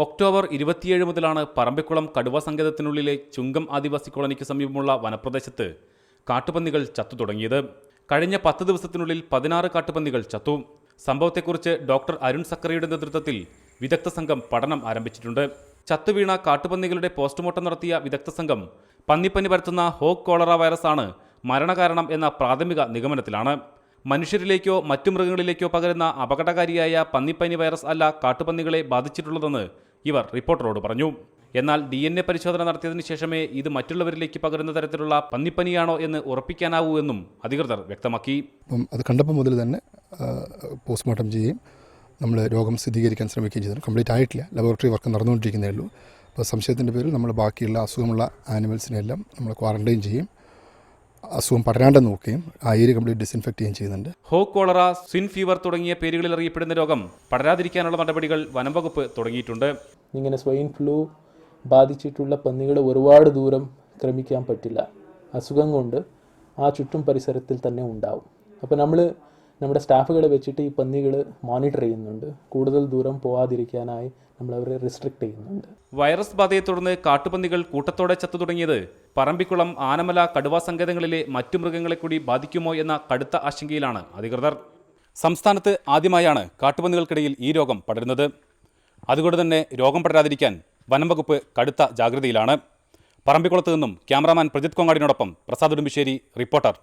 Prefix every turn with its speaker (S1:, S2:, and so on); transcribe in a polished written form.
S1: October 27 മുതലാണ് പറമ്പിക്കുളം കടുവ സങ്കേതത്തിനുള്ളിലെ ചുങ്കം ആദിവാസി കോളനിക്ക് സമീപമുള്ള വനപ്രദേശത്ത് കാട്ടുപന്നികൾ ചത്തു തുടങ്ങിയത്. കഴിഞ്ഞ 10 ദിവസത്തിനുള്ളിൽ 16 കാട്ടുപന്നികൾ ചത്തു. സംഭവത്തെക്കുറിച്ച് ഡോക്ടർ അരുൺ സക്കറിയുടെ നേതൃത്വത്തിൽ വിദഗ്ധ സംഘം പഠനം ആരംഭിച്ചിട്ടുണ്ട്. ചത്തുവീണ കാട്ടുപന്നികളുടെ പോസ്റ്റ്മോർട്ടം നടത്തിയ വിദഗ്ധ സംഘം പന്നിപ്പനി പരത്തുന്ന ഹോഗ് കോളറ വൈറസാണ് മരണകാരണം എന്ന പ്രാഥമിക നിഗമനത്തിലാണ്. മനുഷ്യരിലേക്കോ മറ്റു മൃഗങ്ങളിലേക്കോ പകരുന്ന അപകടകാരിയായ പന്നിപ്പനി വൈറസ് അല്ല കാട്ടുപന്നികളെ ബാധിച്ചിട്ടുള്ളതെന്ന് ഇവർ റിപ്പോർട്ടറോട് പറഞ്ഞു. എന്നാൽ DNA പരിശോധന നടത്തിയതിനു ശേഷമേ ഇത് മറ്റുള്ളവരിലേക്ക് പകരുന്ന തരത്തിലുള്ള പന്നിപ്പനിയാണോ എന്ന് ഉറപ്പിക്കാനാവൂ എന്നും അധികൃതർ വ്യക്തമാക്കി.
S2: അത് കണ്ടപ്പോൾ മുതൽ തന്നെ പോസ്റ്റ്മോർട്ടം ചെയ്യുകയും നമ്മൾ രോഗം സ്ഥിരീകരിക്കാൻ ശ്രമിക്കുകയും ചെയ്തു. കംപ്ലീറ്റ് ആയിട്ടില്ല, ലബോറട്ടറി വർക്ക് നടന്നുകൊണ്ടിരിക്കുന്നേ ഉള്ളൂ. അപ്പോൾ സംശയത്തിൻ്റെ പേരിൽ നമ്മൾ ബാക്കിയുള്ള അസുഖമുള്ള ആനിമൽസിനെല്ലാം നമ്മൾ ക്വാറന്റൈൻ ചെയ്യും, അസുഖം പടരാണ്ട് നോക്കുകയും ആ ഏരിയ കംപ്ലീറ്റ് ഡിസിൻഫെക്ട് ചെയ്യുകയും ചെയ്യുന്നുണ്ട്.
S1: ഹോഗ് കോളറ, സ്വിൻ ഫീവർ തുടങ്ങിയ പേരുകളിൽ അറിയപ്പെടുന്ന രോഗം പടരാതിരിക്കാനുള്ള നടപടികൾ വനംവകുപ്പ് തുടങ്ങിയിട്ടുണ്ട്.
S3: ഇങ്ങനെ സ്വൈൻ ഫ്ലൂ ബാധിച്ചിട്ടുള്ള പന്നികൾ ഒരുപാട് ദൂരം ക്രമിക്കാൻ പറ്റില്ല. അസുഖം കൊണ്ട് ആ ചുറ്റും പരിസരത്തിൽ തന്നെ ഉണ്ടാവും. അപ്പോൾ നമ്മുടെ സ്റ്റാഫുകളെ വെച്ചിട്ട് ഈ പന്നികൾ മോണിറ്റർ ചെയ്യുന്നുണ്ട്. കൂടുതൽ ദൂരം പോവാതിരിക്കാനായി നമ്മൾ അവരെ റെസ്ട്രിക്ട് ചെയ്യുന്നുണ്ട്.
S1: വൈറസ് ബാധയെ തുടർന്ന് കാട്ടുപന്നികൾ കൂട്ടത്തോടെ ചത്തു തുടങ്ങിയത് പറമ്പിക്കുളം, ആനമല, കടുവാ സങ്കേതങ്ങളിലെ മറ്റു മൃഗങ്ങളെ കൂടി ബാധിക്കുമോ എന്ന കടുത്ത ആശങ്കയിലാണ് അധികൃതർ. സംസ്ഥാനത്ത് ആദ്യമായാണ് കാട്ടുപന്നികൾക്കിടയിൽ ഈ രോഗം പടരുന്നത്. അതുകൊണ്ട് തന്നെ രോഗം പടരാതിരിക്കാൻ വനംവകുപ്പ് കടുത്ത ജാഗ്രതയിലാണ്. പറമ്പിക്കുളത്ത് നിന്നും ക്യാമറാമാൻ പ്രജിത് കൊങ്ങാടിനോടൊപ്പം പ്രസാദ് ഉടുമ്പിശ്ശേരി, റിപ്പോർട്ടർ.